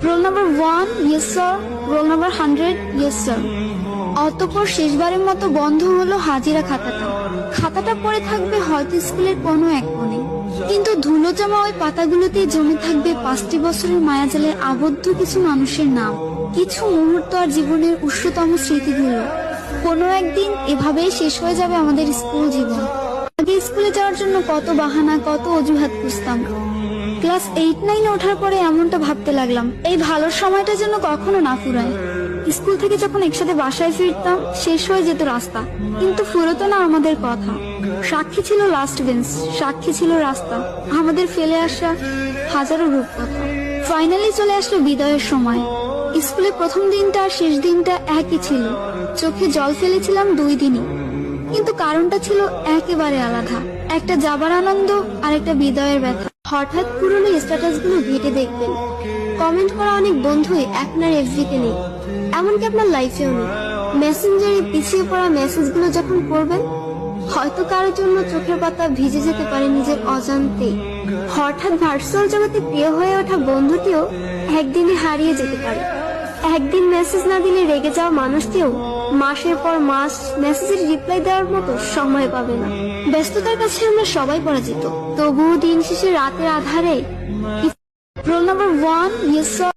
Roll number 1, yes sir. Roll number 100, yes sir. অতঃপর শেষবারের মতো বন্ধ হলো হাজিরা খাতাটা। খাতাটা পড়ে থাকবে হয়তো স্কুলের কোনো এক কোণে, কিন্তু ধুলো জমা ওই পাতাগুলোতেই জমে থাকবে 5টি বছরের মায়াজালে আবদ্ধ কিছু মানুষের নাম, কিছু মুহূর্ত আর জীবনের উষ্ণতম স্মৃতিগুলো। কোনো একদিন এভাবেই শেষ হয়ে যাবে আমাদের স্কুল জীবন। আগে স্কুলে যাওয়ার জন্য কত বাহানা, কত অজুহাত খুঁজতাম। ক্লাস 8-9 ওঠার পরে এমনটা ভাবতে লাগলাম, এই ভালো সময়টা যেন কখনো না ফুরায়। স্কুল থেকে যখন একসাথে বাসায় ফিরতাম, শেষ হয়ে যেত রাস্তা, কিন্তু ফুরতো না আমাদের কথা। সাক্ষী ছিল লাস্ট বেঞ্চ, সাক্ষী ছিল রাস্তা, আমাদের ফেলে আসা হাজারো রূপকথা। ফাইনালি চলে আসলো বিদায়ের সময়। স্কুলে প্রথম দিনটা আর শেষ দিনটা একই ছিল। চোখে জল ফেলেছিলাম 2 দিনই, কিন্তু কারণটা ছিল একেবারে আলাদা। একটা যাবার আনন্দ আর একটা বিদায়ের ব্যথা। হঠাৎ পুরনো স্ট্যাটাস গুলো ঘেটে দেখবেন, কমেন্ট করা অনেক বন্ধুই আপনার এফবিতে নেই, এমনকি আপনার লাইফেও নেই। মেসেঞ্জারে পিছিয়ে পড়া মেসেজগুলো যখন পড়বেন, হয়তো কারোর জন্য চোখের পাতা ভিজে যেতে পারে নিজের অজান্তেই। হঠাৎ ভার্চুয়াল জগতে প্রিয় হয়ে ওঠা বন্ধুটিও একদিনে হারিয়ে যেতে পারে। একদিন মেসেজ না দিলে রেগে যাওয়া মানুষটিও মাসের পর মাস মেসেজের রিপ্লাই দেওয়ার মতো সময় পাবে না। ব্যস্ততার কাছে আমরা সবাই পরাজিত, তবুও দিন শেষে রাতের আধারে রোল নাম্বার 1, ইয়েস স্যার।